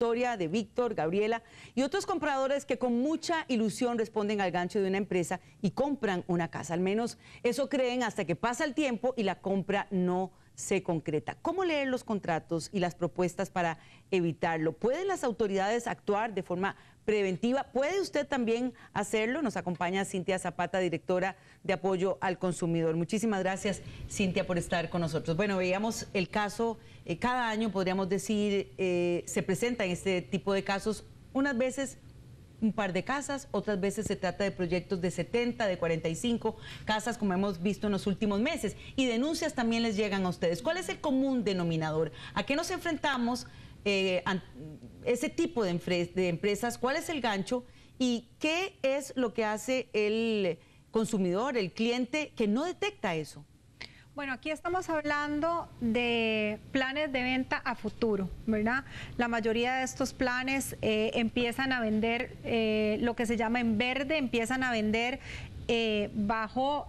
Victoria, de Víctor, Gabriela y otros compradores que con mucha ilusión responden al gancho de una empresa y compran una casa. Al menos eso creen hasta que pasa el tiempo y la compra no se concreta. ¿Cómo leer los contratos y las propuestas para evitarlo? ¿Pueden las autoridades actuar de forma preventiva? ¿Puede usted también hacerlo? Nos acompaña Cintia Zapata, directora de apoyo al consumidor. Muchísimas gracias, Cintia, por estar con nosotros. Bueno, veíamos el caso, cada año podríamos decir, se presentan este tipo de casos, unas veces un par de casas, otras veces se trata de proyectos de 70, de 45 casas, como hemos visto en los últimos meses, y denuncias también les llegan a ustedes. ¿Cuál es el común denominador? ¿A qué nos enfrentamos ese tipo de empresas? ¿Cuál es el gancho? ¿Y qué es lo que hace el consumidor, el cliente, que no detecta eso? Bueno, aquí estamos hablando de planes de venta a futuro, ¿verdad? La mayoría de estos planes empiezan a vender lo que se llama en verde, empiezan a vender bajo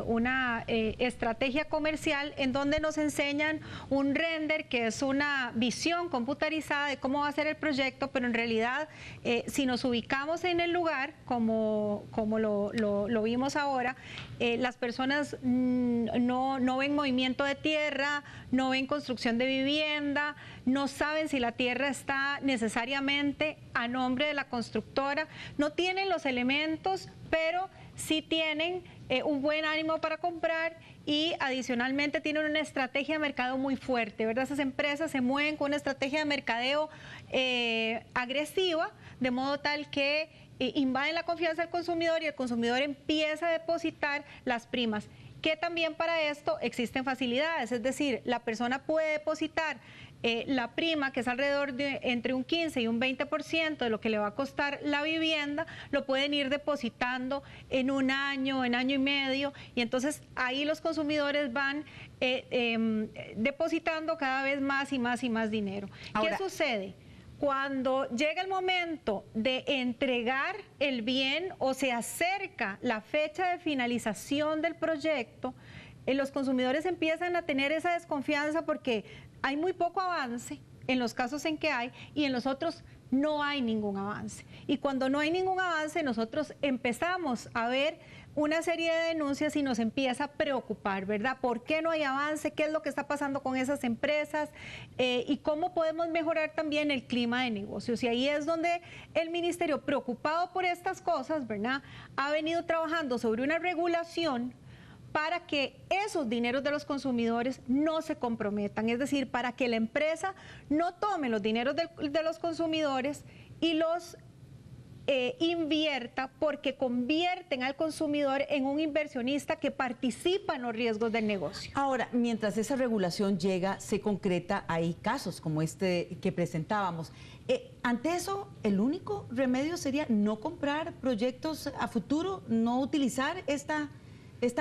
una estrategia comercial en donde nos enseñan un render, que es una visión computarizada de cómo va a ser el proyecto, pero en realidad si nos ubicamos en el lugar, como lo vimos ahora, las personas no ven movimiento de tierra, no ven construcción de vivienda, no saben si la tierra está necesariamente a nombre de la constructora, no tienen los elementos, pero sí tienen un buen ánimo para comprar y adicionalmente tienen una estrategia de mercadeo muy fuerte, ¿verdad? Esas empresas se mueven con una estrategia de mercadeo agresiva, de modo tal que invaden la confianza del consumidor y el consumidor empieza a depositar las primas. Que también para esto existen facilidades, es decir, la persona puede depositar la prima, que es alrededor de entre un 15 y un 20% de lo que le va a costar la vivienda, lo pueden ir depositando en un año, en año y medio, y entonces ahí los consumidores van depositando cada vez más y más y más dinero. Ahora, ¿qué sucede? Cuando llega el momento de entregar el bien o se acerca la fecha de finalización del proyecto, los consumidores empiezan a tener esa desconfianza porque hay muy poco avance en los casos en que hay y en los otros no hay ningún avance. Y cuando no hay ningún avance, nosotros empezamos a ver una serie de denuncias y nos empieza a preocupar, ¿verdad? ¿Por qué no hay avance? ¿Qué es lo que está pasando con esas empresas? Y cómo podemos mejorar también el clima de negocios. Y ahí es donde el ministerio, preocupado por estas cosas, ¿verdad?, ha venido trabajando sobre una regulación para que esos dineros de los consumidores no se comprometan, es decir, para que la empresa no tome los dineros de los consumidores y los invierta, porque convierten al consumidor en un inversionista que participa en los riesgos del negocio. Ahora, mientras esa regulación llega, se concreta, hay casos como este que presentábamos. Ante eso, el único remedio sería no comprar proyectos a futuro, no utilizar esta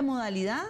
modalidad.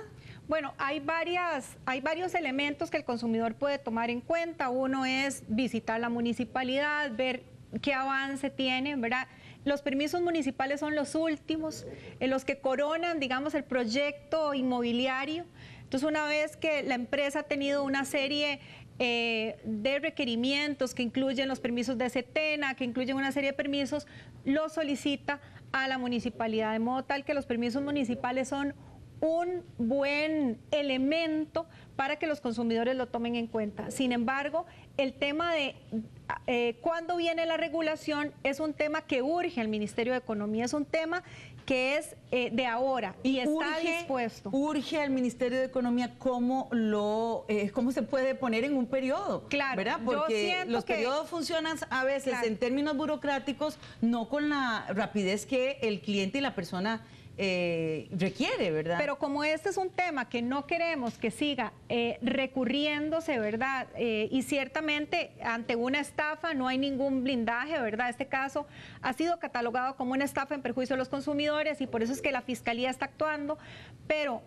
Bueno, hay varios elementos que el consumidor puede tomar en cuenta. Uno es visitar la municipalidad, ver qué avance tiene, ¿verdad? Los permisos municipales son los últimos, los que coronan, digamos, el proyecto inmobiliario. Entonces, una vez que la empresa ha tenido una serie de requerimientos que incluyen los permisos de SETENA, que incluyen una serie de permisos, los solicita a la municipalidad, de modo tal que los permisos municipales son un buen elemento para que los consumidores lo tomen en cuenta. Sin embargo, el tema de cuándo viene la regulación es un tema que urge al Ministerio de Economía, es un tema que es de ahora y está dispuesto. Urge al Ministerio de Economía cómo se puede poner en un periodo, claro, ¿verdad? Porque los periodos funcionan a veces, claro, en términos burocráticos, no con la rapidez que el cliente y la persona requiere, ¿verdad? Pero como este es un tema que no queremos que siga recurriéndose, ¿verdad? Y ciertamente ante una estafa no hay ningún blindaje, ¿verdad? Este caso ha sido catalogado como una estafa en perjuicio de los consumidores y por eso es que la Fiscalía está actuando, pero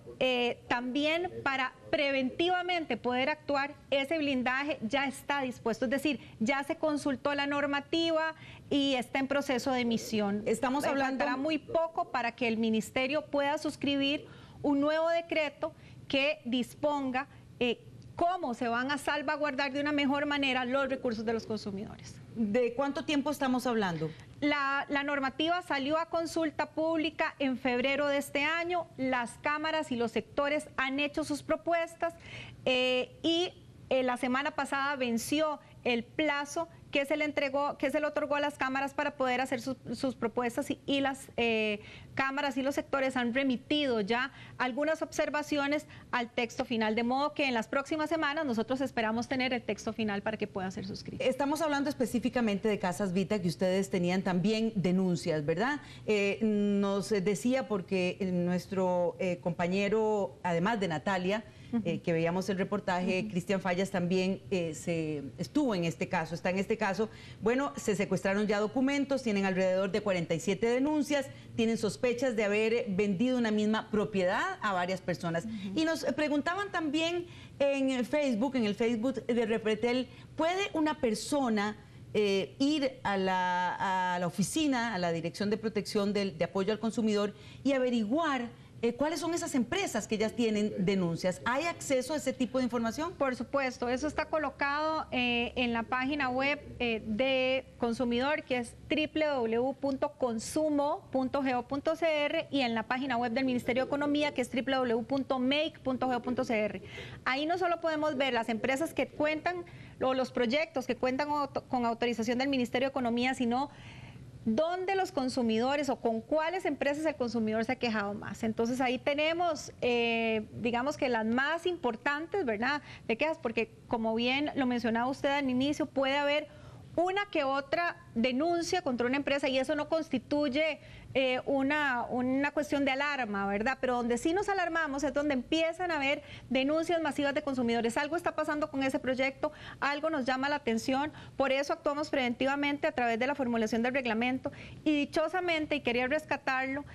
también para preventivamente poder actuar, ese blindaje ya está dispuesto, es decir, ya se consultó la normativa y está en proceso de emisión. Estamos hablando... Faltará muy poco para que el Ministerio pueda suscribir un nuevo decreto que disponga cómo se van a salvaguardar de una mejor manera los recursos de los consumidores. ¿De cuánto tiempo estamos hablando? La normativa salió a consulta pública en febrero de este año, las cámaras y los sectores han hecho sus propuestas y la semana pasada venció el plazo que se le otorgó a las cámaras para poder hacer sus propuestas y las cámaras y los sectores han remitido ya algunas observaciones al texto final, de modo que en las próximas semanas nosotros esperamos tener el texto final para que pueda ser suscrito. Estamos hablando específicamente de Casas Vita, que ustedes tenían también denuncias, ¿verdad? Nos decía, porque nuestro compañero, además de Natalia, que veíamos el reportaje, Cristian Fallas también estuvo en este caso, está en este caso. Bueno, se secuestraron ya documentos, tienen alrededor de 47 denuncias, tienen sospechas de haber vendido una misma propiedad a varias personas. Y nos preguntaban también en el Facebook de Repretel, ¿puede una persona ir a la oficina, a la Dirección de Protección de Apoyo al Consumidor y averiguar cuáles son esas empresas que ya tienen denuncias? ¿Hay acceso a ese tipo de información? Por supuesto, eso está colocado en la página web de Consumidor, que es www.consumo.go.cr, y en la página web del Ministerio de Economía, que es www.make.go.cr. Ahí no solo podemos ver las empresas que cuentan o los proyectos que cuentan con autorización del Ministerio de Economía, sino dónde los consumidores o con cuáles empresas el consumidor se ha quejado más. Entonces ahí tenemos, digamos que las más importantes, ¿verdad?, de quejas, porque como bien lo mencionaba usted al inicio, puede haber una que otra denuncia contra una empresa y eso no constituye una cuestión de alarma, ¿verdad? Pero donde sí nos alarmamos es donde empiezan a haber denuncias masivas de consumidores. Algo está pasando con ese proyecto, algo nos llama la atención, por eso actuamos preventivamente a través de la formulación del reglamento y dichosamente, y quería rescatarlo,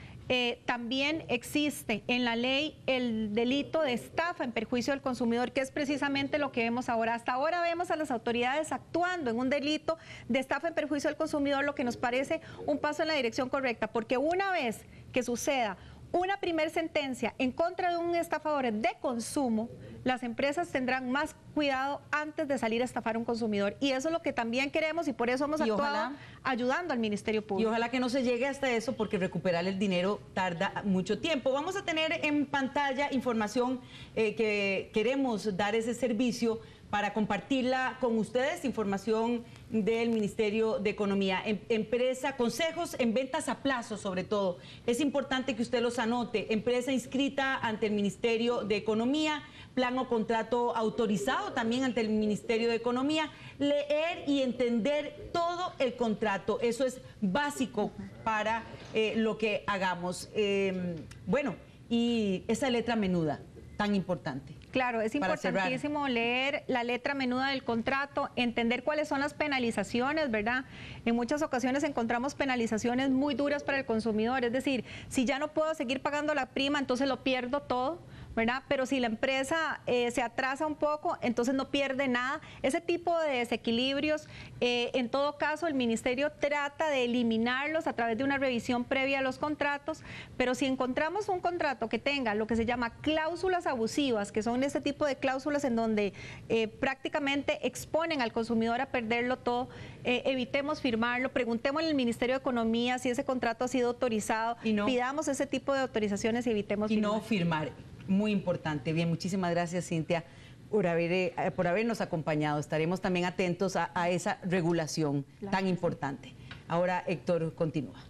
también existe en la ley el delito de estafa en perjuicio del consumidor, que es precisamente lo que vemos ahora. Hasta ahora vemos a las autoridades actuando en un delito de estafa en perjuicio del consumidor, lo que nos parece un paso en la dirección correcta, porque una vez que suceda una primer sentencia en contra de un estafador de consumo, las empresas tendrán más cuidado antes de salir a estafar a un consumidor. Y eso es lo que también queremos y por eso hemos actuado ayudando al Ministerio Público. Y ojalá que no se llegue hasta eso, porque recuperar el dinero tarda mucho tiempo. Vamos a tener en pantalla información que queremos dar ese servicio para compartirla con ustedes, información del Ministerio de Economía. Empresa, consejos en ventas a plazo, sobre todo. Es importante que usted los anote. Empresa inscrita ante el Ministerio de Economía, plan o contrato autorizado también ante el Ministerio de Economía. Leer y entender todo el contrato. Eso es básico para lo que hagamos. Bueno, y esa letra menuda, tan importante. Claro, es importantísimo leer la letra menuda del contrato, entender cuáles son las penalizaciones, ¿verdad? En muchas ocasiones encontramos penalizaciones muy duras para el consumidor, es decir, si ya no puedo seguir pagando la prima, entonces lo pierdo todo, ¿verdad? Pero si la empresa se atrasa un poco, entonces no pierde nada. Ese tipo de desequilibrios, en todo caso, el Ministerio trata de eliminarlos a través de una revisión previa a los contratos, pero si encontramos un contrato que tenga lo que se llama cláusulas abusivas, que son este tipo de cláusulas en donde prácticamente exponen al consumidor a perderlo todo, evitemos firmarlo, preguntémosle al Ministerio de Economía si ese contrato ha sido autorizado, pidamos ese tipo de autorizaciones y evitemos firmar. Y no firmar. Muy importante. Bien, muchísimas gracias, Cintia, por habernos acompañado. Estaremos también atentos a esa regulación tan importante. Ahora, Héctor, continúa.